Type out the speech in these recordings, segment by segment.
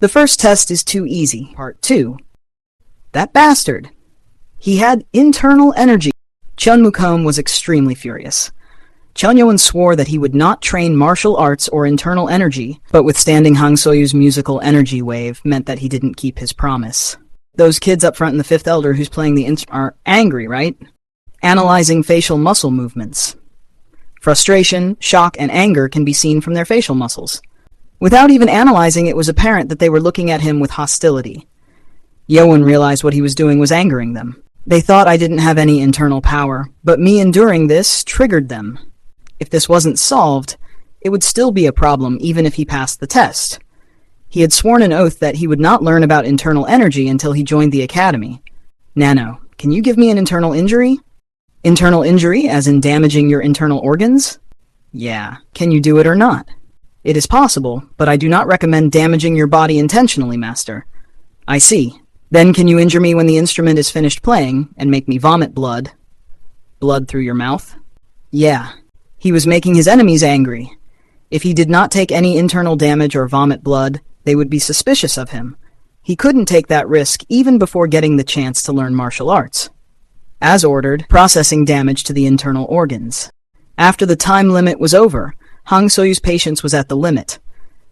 The first test is too easy. Part 2. That bastard. He had internal energy. Cheon Yeowun was extremely furious. Cheon Yeowun swore that he would not train martial arts or internal energy, but withstanding Hang Soyu's musical energy wave meant that he didn't keep his promise. Those kids up front in the Fifth Elder who's playing the instrument are angry, right? Analyzing facial muscle movements. Frustration, shock, and anger can be seen from their facial muscles. Without even analyzing, it was apparent that they were looking at him with hostility. Yeowun realized what he was doing was angering them. They thought I didn't have any internal power, but me enduring this triggered them. If this wasn't solved, it would still be a problem even if he passed the test. He had sworn an oath that he would not learn about internal energy until he joined the academy. Nano, can you give me an internal injury? Internal injury, as in damaging your internal organs? Yeah. Can you do it or not? It is possible, but I do not recommend damaging your body intentionally, Master. I see. Then can you injure me when the instrument is finished playing and make me vomit blood? Blood through your mouth? Yeah. He was making his enemies angry. If he did not take any internal damage or vomit blood, they would be suspicious of him. He couldn't take that risk even before getting the chance to learn martial arts. As ordered, processing damage to the internal organs. After the time limit was over, Hang Soyu's patience was at the limit.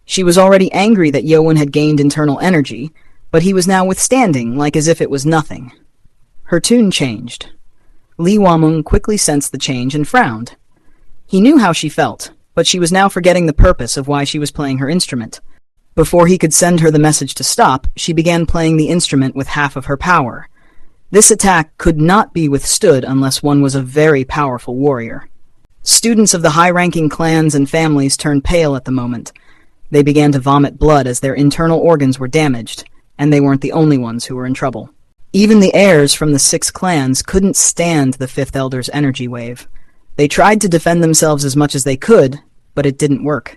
She was already angry that Yeowun had gained internal energy, but he was now withstanding like as if it was nothing. Her tune changed. Lee Hwamung quickly sensed the change and frowned. He knew how she felt, but she was now forgetting the purpose of why she was playing her instrument. Before he could send her the message to stop, she began playing the instrument with half of her power. This attack could not be withstood unless one was a very powerful warrior. Students of the high-ranking clans and families turned pale at the moment. They began to vomit blood as their internal organs were damaged, and they weren't the only ones who were in trouble. Even the heirs from the 6 clans couldn't stand the Fifth Elder's energy wave. They tried to defend themselves as much as they could, but it didn't work.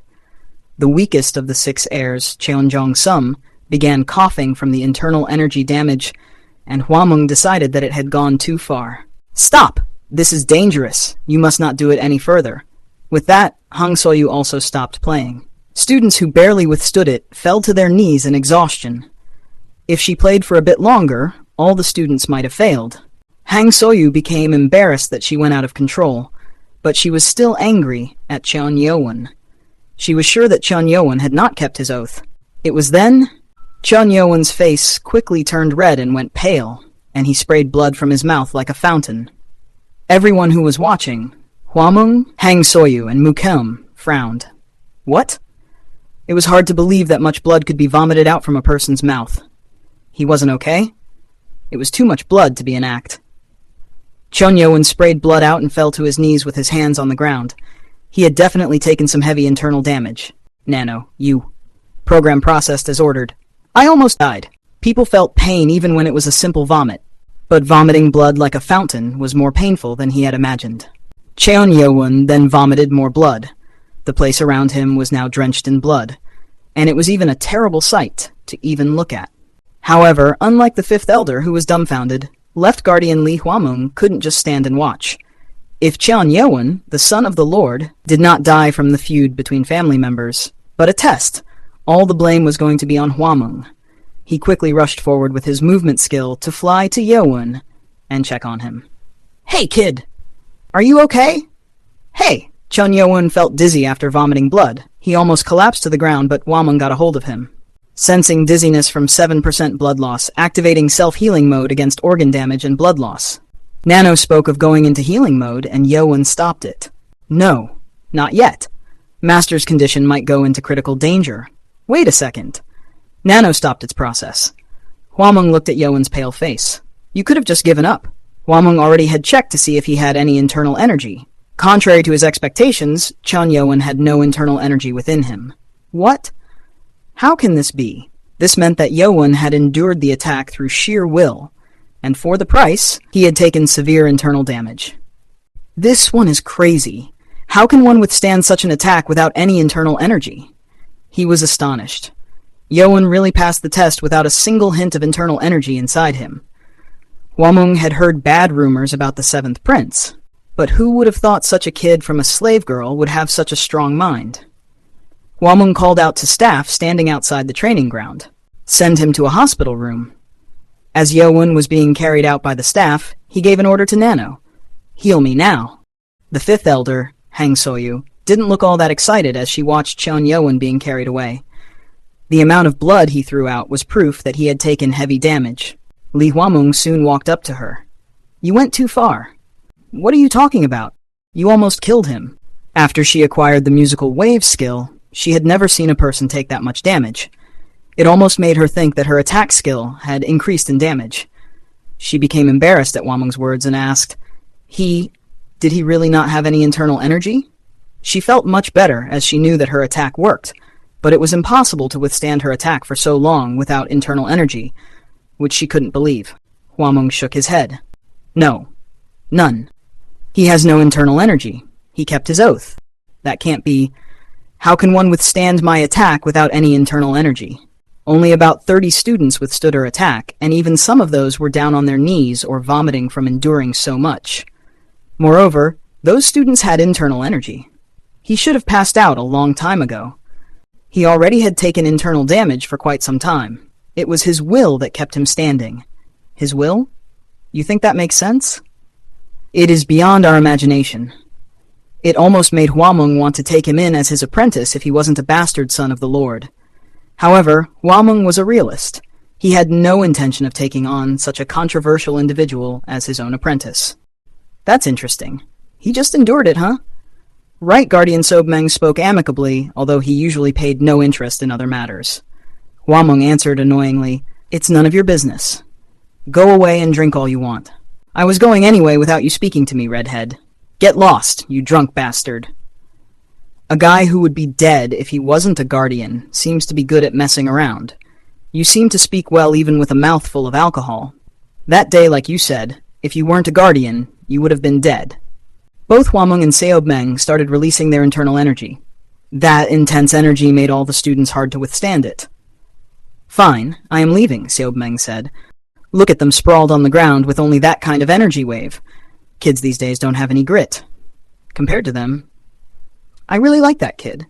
The weakest of the 6 heirs, Cheon Yeowun, began coughing from the internal energy damage, and Hwamung decided that it had gone too far. Stop! This is dangerous. You must not do it any further. With that, Hang Soyu also stopped playing. Students who barely withstood it fell to their knees in exhaustion. If she played for a bit longer, all the students might have failed. Hang Soyu became embarrassed that she went out of control, but she was still angry at Cheon Yeowun. She was sure that Cheon Yeowun had not kept his oath. It was then Cheon Yeowun's face quickly turned red and went pale, and he sprayed blood from his mouth like a fountain. Everyone who was watching, Hwamung, Hang Soyu, and Mukeum, frowned. What? It was hard to believe that much blood could be vomited out from a person's mouth. He wasn't okay? It was too much blood to be an act. Cheon Yeowun sprayed blood out and fell to his knees with his hands on the ground. He had definitely taken some heavy internal damage. Nano, you. Program processed as ordered. I almost died. People felt pain even when it was a simple vomit. But vomiting blood like a fountain was more painful than he had imagined. Cheon Yeowun then vomited more blood. The place around him was now drenched in blood, and it was even a terrible sight to even look at. However, unlike the Fifth Elder, who was dumbfounded, Left Guardian Lee Hwamung couldn't just stand and watch. If Cheon Yeowun, the son of the Lord, did not die from the feud between family members, but a test, all the blame was going to be on Hwamung. He quickly rushed forward with his movement skill to fly to Yeowun and check on him. Hey, kid! Are you okay? Hey! Cheon Yeowun felt dizzy after vomiting blood. He almost collapsed to the ground, but Hwamung got a hold of him. Sensing dizziness from 7% blood loss, activating self-healing mode against organ damage and blood loss. Nano spoke of going into healing mode, and Yeowun stopped it. No, not yet. Master's condition might go into critical danger. Wait a second. Nano stopped its process. Hwamung looked at Yeowun's pale face. You could have just given up. Hwamung already had checked to see if he had any internal energy. Contrary to his expectations, Cheon Yeowun had no internal energy within him. What? How can this be? This meant that Yeowun had endured the attack through sheer will, and for the price, he had taken severe internal damage. This one is crazy. How can one withstand such an attack without any internal energy? He was astonished. Yeowun really passed the test without a single hint of internal energy inside him. Hwamung had heard bad rumors about the 7th prince, but who would have thought such a kid from a slave girl would have such a strong mind? Hwamung called out to staff standing outside the training ground. Send him to a hospital room. As Yeowun was being carried out by the staff, he gave an order to Nano. Heal me now. The Fifth Elder, Hang Soyu, didn't look all that excited as she watched Cheon Yeowun being carried away. The amount of blood he threw out was proof that he had taken heavy damage. Li Huameng soon walked up to her. You went too far. What are you talking about? You almost killed him. After she acquired the musical wave skill, she had never seen a person take that much damage. It almost made her think that her attack skill had increased in damage. She became embarrassed at Huameng's words and asked, Did he really not have any internal energy? She felt much better as she knew that her attack worked, but it was impossible to withstand her attack for so long without internal energy, which she couldn't believe. Huameng shook his head. No. None. He has no internal energy. He kept his oath. That can't be. How can one withstand my attack without any internal energy? Only about 30 students withstood her attack, and even some of those were down on their knees or vomiting from enduring so much. Moreover, those students had internal energy. He should have passed out a long time ago. He already had taken internal damage for quite some time. It was his will that kept him standing. His will? You think that makes sense? It is beyond our imagination. It almost made Huameng want to take him in as his apprentice if he wasn't a bastard son of the Lord. However, Huameng was a realist. He had no intention of taking on such a controversial individual as his own apprentice. That's interesting. He just endured it, huh? Right, Guardian Sobmeng spoke amicably, although he usually paid no interest in other matters. Huameng answered annoyingly, It's none of your business. Go away and drink all you want. I was going anyway without you speaking to me, redhead. Get lost, you drunk bastard. A guy who would be dead if he wasn't a guardian seems to be good at messing around. You seem to speak well even with a mouthful of alcohol. That day, like you said, if you weren't a guardian, you would have been dead. Both Huameng and Seobmeng started releasing their internal energy. That intense energy made all the students hard to withstand it. Fine, I am leaving, Seobmeng said. Look at them sprawled on the ground with only that kind of energy wave. Kids these days don't have any grit. Compared to them, I really like that kid.